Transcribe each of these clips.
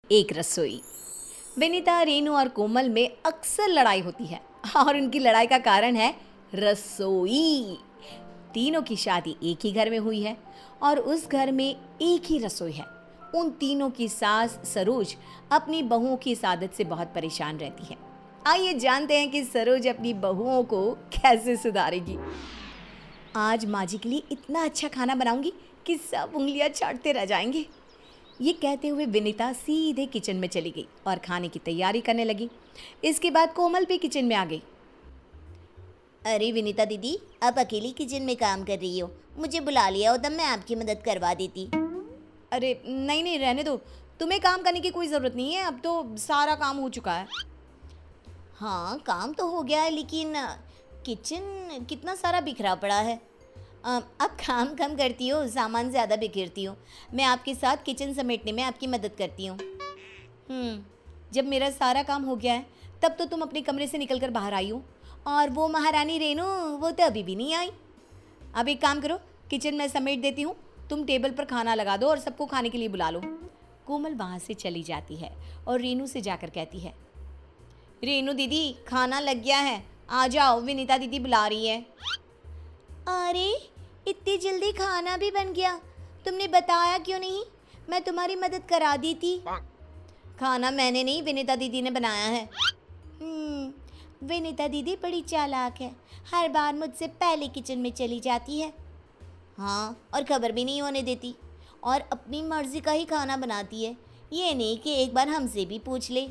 एक रसोई। विनीता, रेनू और कोमल में अक्सर लड़ाई होती है और उनकी लड़ाई का कारण है रसोई। तीनों की शादी एक ही घर में हुई है और उस घर में एक ही रसोई है। उन तीनों की सास सरोज अपनी बहुओं की इस आदत से बहुत परेशान रहती है। आइए जानते हैं कि सरोज अपनी बहुओं को कैसे सुधारेगी। आज माँ जी के लिए इतना अच्छा खाना बनाऊंगी कि सब उंगलियां चाटते रह जाएंगे। ये कहते हुए विनीता सीधे किचन में चली गई और खाने की तैयारी करने लगी। इसके बाद कोमल भी किचन में आ गई। अरे विनीता दीदी, आप अकेली किचन में काम कर रही हो। मुझे बुला लिया हो तब मैं आपकी मदद करवा देती। अरे नहीं नहीं, रहने दो। तुम्हें काम करने की कोई ज़रूरत नहीं है, अब तो सारा काम हो चुका है। हाँ, काम तो हो गया है लेकिन किचन कितना सारा बिखरा पड़ा है। आप काम कम करती हो, सामान ज़्यादा बिखेरती हो। मैं आपके साथ किचन समेटने में आपकी मदद करती हूँ। जब मेरा सारा काम हो गया है तब तो तुम अपने कमरे से निकल कर बाहर आई हो, और वो महारानी रेनू, वो तो अभी भी नहीं आई। अब एक काम करो, किचन में समेट देती हूँ, तुम टेबल पर खाना लगा दो और सबको खाने के लिए बुला लो। कोमल वहाँ से चली जाती है और रेनू से जाकर कहती है, रेनू दीदी, खाना लग गया है, आ जाओ, विनीता दीदी बुला रही है। अरे, इतनी जल्दी खाना भी बन गया? तुमने बताया क्यों नहीं? मैं तुम्हारी मदद करा दी थी। खाना मैंने नहीं, विनीता दीदी ने बनाया है। विनीता दीदी बड़ी चालाक है, हर बार मुझसे पहले किचन में चली जाती है। हाँ, और खबर भी नहीं होने देती, और अपनी मर्जी का ही खाना बनाती है। ये नहीं कि एक बार हमसे भी पूछ ले।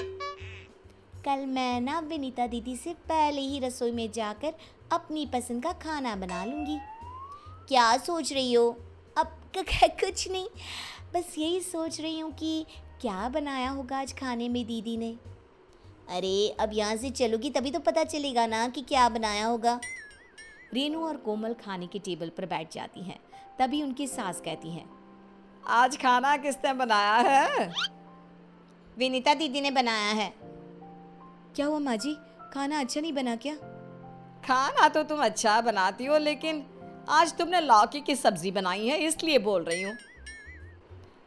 कल मैं ना विनीता दीदी से पहले ही रसोई में जाकर अपनी पसंद का खाना बना लूँगी। क्या सोच रही हो? अब कुछ नहीं, बस यही सोच रही हूँ कि क्या बनाया होगा आज खाने में दीदी ने। अरे, अब यहाँ से चलोगी तभी तो पता चलेगा ना कि क्या बनाया होगा। रेनू और कोमल खाने के टेबल पर बैठ जाती हैं। तभी उनकी सास कहती हैं, आज खाना किसने बनाया है? विनीता दीदी ने बनाया है। क्या हुआ माँ जी, खाना अच्छा नहीं बना क्या? खाना तो तुम अच्छा बनाती हो, लेकिन आज तुमने लौकी की सब्जी बनाई है, इसलिए बोल रही हूँ।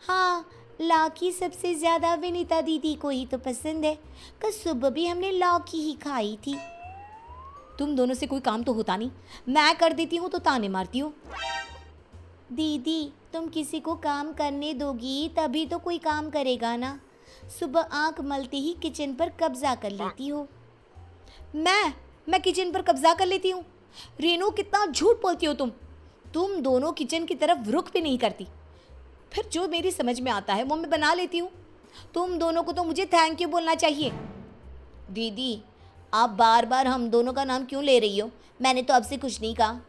हाँ, लौकी सबसे ज़्यादा विनीता दीदी को ही तो पसंद है। कल सुबह भी हमने लौकी ही खाई थी। तुम दोनों से कोई काम तो होता नहीं, मैं कर देती हूँ तो ताने मारती हो। दीदी, तुम किसी को काम करने दोगी तभी तो कोई काम करेगा ना। सुबह आंख मलते ही किचन पर कब्जा कर लेती हो। मैं किचन पर कब्जा कर लेती हूँ? रेनू, कितना झूठ बोलती हो तुम दोनों किचन की तरफ रुख भी नहीं करती। फिर जो मेरी समझ में आता है वो मैं बना लेती हूँ। तुम दोनों को तो मुझे थैंक यू बोलना चाहिए। दीदी, आप बार बार हम दोनों का नाम क्यों ले रही हो? मैंने तो आपसे कुछ नहीं कहा।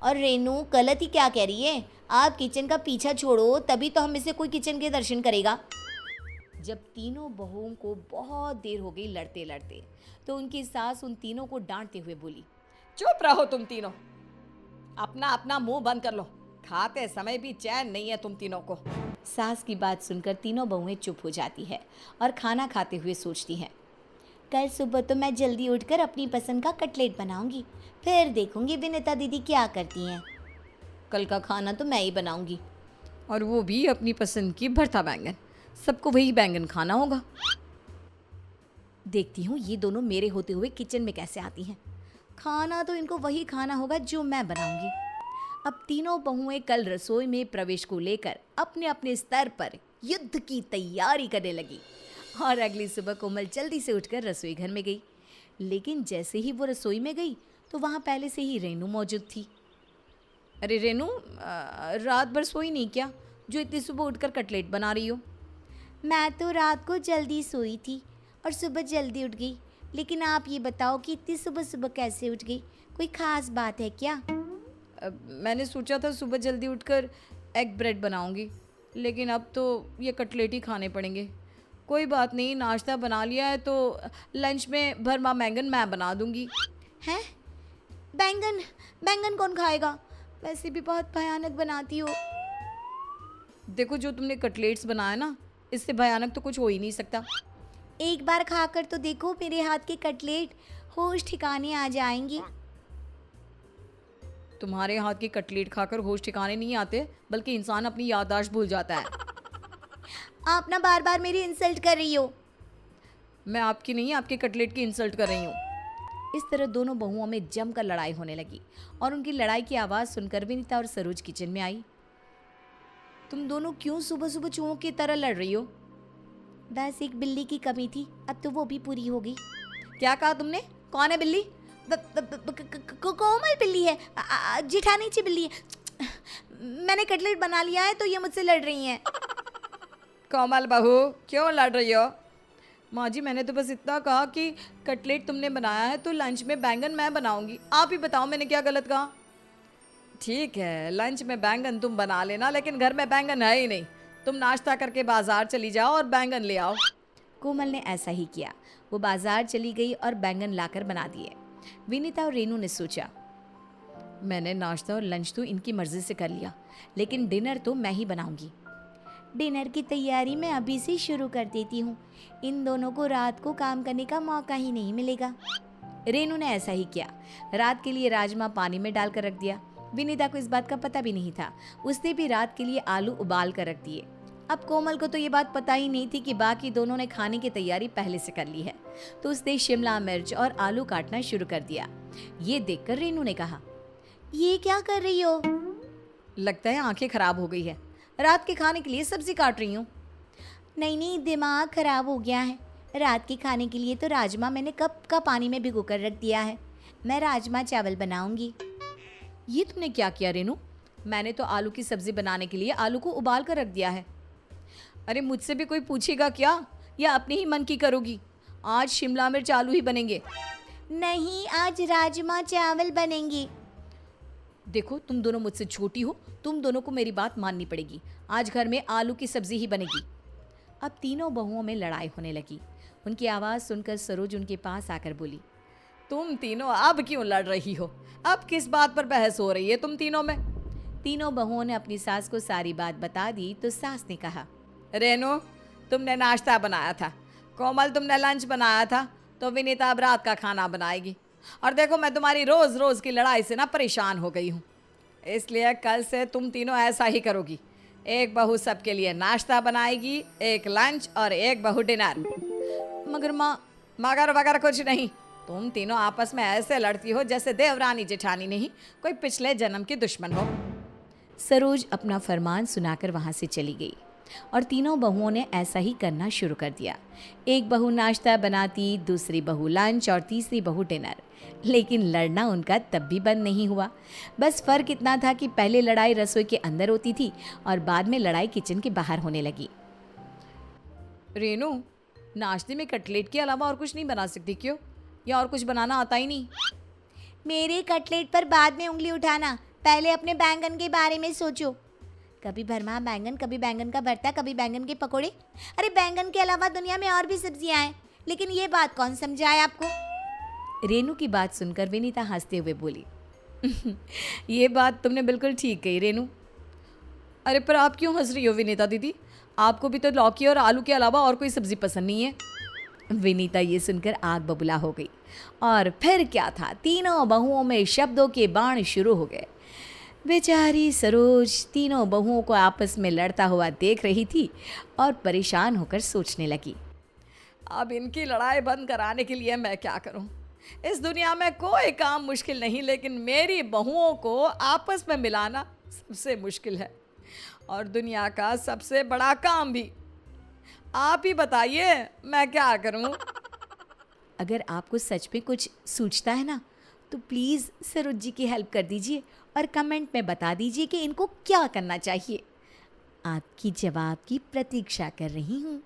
और रेनू गलत ही क्या कह रही है? आप किचन का पीछा छोड़ो, तभी तो हम में से कोई किचन के दर्शन करेगा। जब तीनों बहुओं को बहुत देर हो गई लड़ते लड़ते, तो उनकी सास उन तीनों को डांटते हुए बोली, चुप रहो तुम तीनों, अपना अपना मुंह बंद कर लो, खाते समय भी चैन नहीं है तुम तीनों को। सास की बात सुनकर तीनों बहुएं चुप हो जाती है और खाना खाते हुए सोचती हैं, कल सुबह तो मैं जल्दी उठकर अपनी पसंद का कटलेट बनाऊंगी, फिर देखूंगी विनीता दीदी क्या करती हैं। कल का खाना तो मैं ही बनाऊंगी, और वो भी अपनी पसंद की भरता बैंगन। सबको वही बैंगन खाना होगा। देखती हूँ ये दोनों मेरे होते हुए किचन में कैसे आती हैं। खाना तो इनको वही खाना होगा जो मैं बनाऊंगी। अब तीनों बहुएं कल रसोई में प्रवेश को लेकर अपने अपने स्तर पर युद्ध की तैयारी करने लगी। और अगली सुबह कोमल जल्दी से उठकर रसोई घर में गई। लेकिन जैसे ही वो रसोई में गई तो वहाँ पहले से ही रेनू मौजूद थी। अरे रेनू, रात भर सोई नहीं क्या, जो इतनी सुबह उठकर कटलेट बना रही हो? मैं तो रात को जल्दी सोई थी और सुबह जल्दी उठ गई। लेकिन आप ये बताओ कि इतनी सुबह सुबह कैसे उठ गई? कोई ख़ास बात है क्या? मैंने सोचा था सुबह जल्दी उठकर एग ब्रेड बनाऊंगी, लेकिन अब तो ये कटलेट ही खाने पड़ेंगे। कोई बात नहीं, नाश्ता बना लिया है तो लंच में भरमा बैंगन मैं बना दूंगी। हैं? बैंगन? बैंगन कौन खाएगा? वैसे भी बहुत भयानक बनाती हो। देखो, जो तुमने कटलेट्स बनाया ना, इससे भयानक तो कुछ हो ही नहीं सकता। एक बार खाकर तो देखो मेरे हाथ के कटलेट, होश ठिकाने आ जाएंगी। तुम्हारे हाथ के कटलेट खाकर होश ठिकाने नहीं आते, बल्कि इंसान अपनी याददाश्त भूल जाता है। आप ना बार बार मेरी इंसल्ट कर रही हो। मैं आपकी नहीं, आपके कटलेट की इंसल्ट कर रही हूँ। इस तरह दोनों बहुओं में जमकर लड़ाई होने लगी और उनकी लड़ाई की आवाज़ सुनकर विनीता और सरोज किचन में आई। तुम दोनों क्यों सुबह सुबह चूहों की तरह लड़ रही हो? बस एक बिल्ली की कमी थी, अब तो वो भी पूरी हो गई। क्या कहा तुमने? कौन है बिल्ली? कोमल बिल्ली है, जेठानी ची बिल्ली है। मैंने कटलेट बना लिया है तो ये मुझसे लड़ रही हैं। कोमल बहू, क्यों लड़ रही हो? माँ जी, मैंने तो बस इतना कहा कि कटलेट तुमने बनाया है तो लंच में बैंगन मैं बनाऊंगी। आप ही बताओ मैंने क्या गलत कहा? ठीक है, लंच में बैंगन तुम बना लेना, लेकिन घर में बैंगन है ही नहीं। तुम नाश्ता करके बाजार चली जाओ और बैंगन ले आओ। कोमल ने ऐसा ही किया। वो बाजार चली गई और बैंगन लाकर बना दिए। विनीता और रेनू ने सोचा, मैंने नाश्ता और लंच तो इनकी मर्जी से कर लिया, लेकिन डिनर तो मैं ही बनाऊंगी। डिनर की तैयारी मैं अभी से शुरू कर देती हूँ, इन दोनों को रात को काम करने का मौका ही नहीं मिलेगा। रेनू ने ऐसा ही किया। रात के लिए राजमा पानी में डालकर रख दिया। विनीता को इस बात का पता भी नहीं था। उसने भी रात के लिए आलू उबाल कर रख दिए। अब कोमल को तो ये बात पता ही नहीं थी कि बाकी दोनों ने खाने की तैयारी पहले से कर ली है, तो उसने शिमला मिर्च और आलू काटना शुरू कर दिया। ये देखकर रेनू ने कहा, ये क्या कर रही हो? लगता है आंखें खराब हो गई है। रात के खाने के लिए सब्जी काट रही हूँ। नहीं, दिमाग खराब हो गया है। रात के खाने के लिए तो राजमा मैंने कब का पानी में भिगो कर रख दिया है। मैं राजमा चावल बनाऊंगी। ये तुमने क्या किया रेनू? मैंने तो आलू की सब्जी बनाने के लिए आलू को उबाल कर रख दिया है। अरे मुझसे भी कोई पूछेगा क्या, या अपने ही मन की करोगी? आज शिमला मिर्च आलू ही बनेंगे। नहीं, आज राजमा चावल बनेंगे। देखो, तुम दोनों मुझसे छोटी हो, तुम दोनों को मेरी बात माननी पड़ेगी। आज घर में आलू की सब्जी ही बनेगी। अब तीनों बहुओं में लड़ाई होने लगी। उनकी आवाज़ सुनकर सरोज उनके पास आकर बोली, तुम तीनों अब क्यों लड़ रही हो? अब किस बात पर बहस हो रही है तुम तीनों में? तीनों बहुओं ने अपनी सास को सारी बात बता दी तो सास ने कहा, रेनू, तुमने नाश्ता बनाया था, कोमल तुमने लंच बनाया था, तो विनीता अब रात का खाना बनाएगी। और देखो, मैं तुम्हारी रोज रोज की लड़ाई से ना परेशान हो गई हूँ, इसलिए कल से तुम तीनों ऐसा ही करोगी। एक बहू सबके लिए नाश्ता बनाएगी, एक लंच और एक बहू डिनर। मगर माँ, मगर वगर कुछ नहीं। तुम तीनों आपस में ऐसे लड़ती हो जैसे देवरानी जेठानी नहीं कोई पिछले जन्म की दुश्मन हो। सरोज अपना फरमान सुनाकर वहाँ से चली गई और तीनों बहुओं ने ऐसा ही करना शुरू कर दिया। एक बहू नाश्ता बनाती, दूसरी बहू लंच और तीसरी बहू डिनर। लेकिन लड़ना उनका तब भी बंद नहीं हुआ। बस फ़र्क इतना था कि पहले लड़ाई रसोई के अंदर होती थी और बाद में लड़ाई किचन के बाहर होने लगी। रेनू, नाश्ते में कटलेट के अलावा और कुछ नहीं बना सकती क्यों? या और कुछ बनाना आता ही नहीं? मेरे कटलेट पर बाद में उंगली उठाना, पहले अपने बैंगन के बारे में सोचो। कभी भरमा बैंगन, कभी बैंगन का भरता, कभी बैंगन के पकोड़े। अरे बैंगन के अलावा दुनिया में और भी सब्जियां हैं, लेकिन ये बात कौन समझाए आपको? रेनू की बात सुनकर विनीता हंसते हुए बोली, ये बात तुमने बिल्कुल ठीक कही रेनू। अरे पर आप क्यों हंस रही हो विनीता दीदी? आपको भी तो लौकी और आलू के अलावा और कोई सब्जी पसंद नहीं है। विनीता ये सुनकर आग बबूला हो गई। और फिर क्या था, तीनों बहुओं में शब्दों के बाण शुरू हो गए। बेचारी सरोज तीनों बहुओं को आपस में लड़ता हुआ देख रही थी और परेशान होकर सोचने लगी, अब इनकी लड़ाई बंद कराने के लिए मैं क्या करूं? इस दुनिया में कोई काम मुश्किल नहीं, लेकिन मेरी बहुओं को आपस में मिलाना सबसे मुश्किल है, और दुनिया का सबसे बड़ा काम भी। आप ही बताइए मैं क्या करूं? अगर आपको सच में कुछ सूझता है ना, तो प्लीज़ सरोज जी की हेल्प कर दीजिए और कमेंट में बता दीजिए कि इनको क्या करना चाहिए। आपकी जवाब की प्रतीक्षा कर रही हूँ।